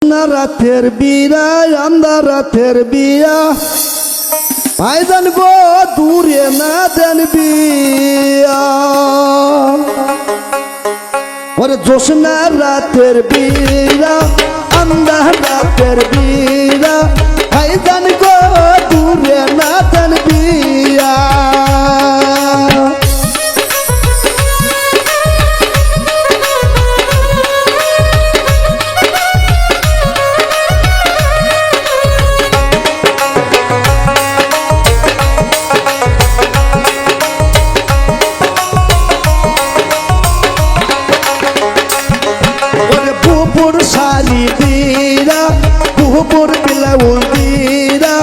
না রাতের বিয়া আন্দার রাতের বিয়া ভাইজান গো দূরে না দেন বিয়া ওরে জোসনা রাতের বিয়া আন্দার রাতের বিয়া ভাইজান গো দূরে না দেন বিয়া শাড়ি দিরা বুবুর ব্লাউজ দিরা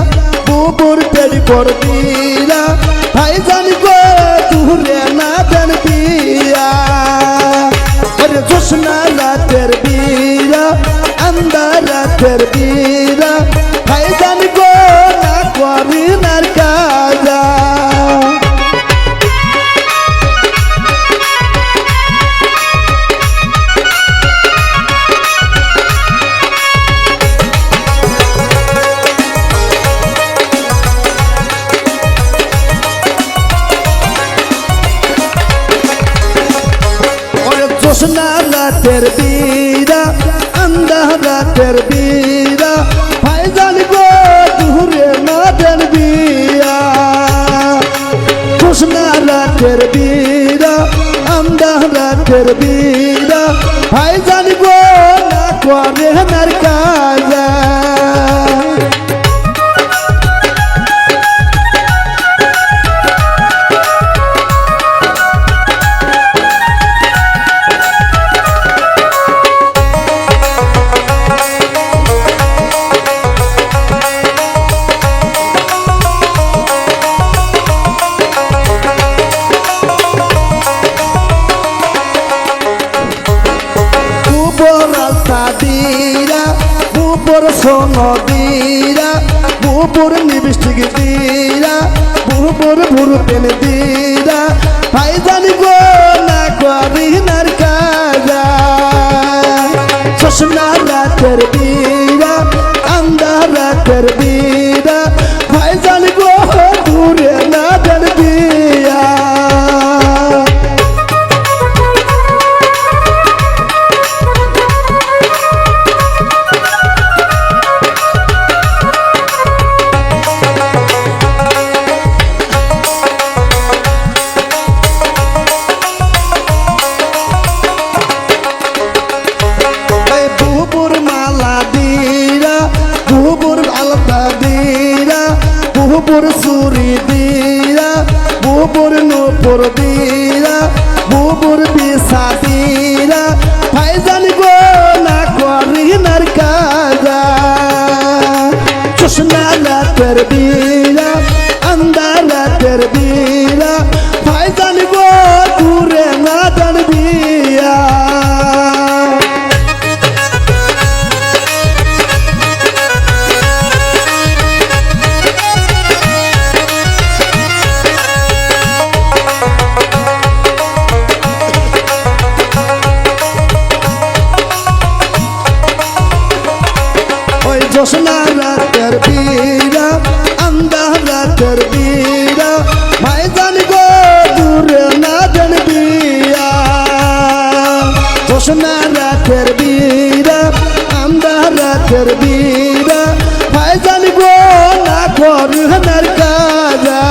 বুবুর পেরিকোট দিরা ভাইজান গো দূরে না দেন বিয়া ওরে জোসনা রাতের বিয়া আন্দার রাতের বিয়া ভাইজান গো না করি নার কাজা জোসনা রাতের বিয়া আন্দার রাতের বিয়া ভাইজান গো দূরে না দেন বিয়া জোসনা রাতের বিয়া আন্দার রাতের বিয়া ভাইজান গো না করে নার কাজা দিরা বুবুর সোনো দিরা বুবুর লিপস্টিক দিরা বুবুর ভুরু পেন দিরা ভাইজান গো না করি নার কাজা জোসনা রাতের বিয়া আন্দার রাতের বিয়া ভাইজান গো দূরে না দেন বিয়া বুবুর মালা দিরা বুবুর আলতা দিরা বুবুর চুরি দিরা বুবুর নূপুর দিরা বুবুর বিছা দিরা ভাইজান গো না করি নার কাজা জোসনা রাতের বিয়া আন্দার রাতের বিয়া ভাইজান গো দূরে না দেন বিয়া জোসনা রাতের বিয়া আন্দার রাতের বিয়া ভাইজান গো দূরে না দেন বিয়া জোসনা রাতের বিয়া আন্দার রাতের বিয়া ভাইজান গো না করি নার কাজা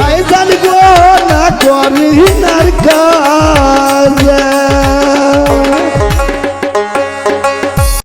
ভাইজান গো না করি নার কাজা।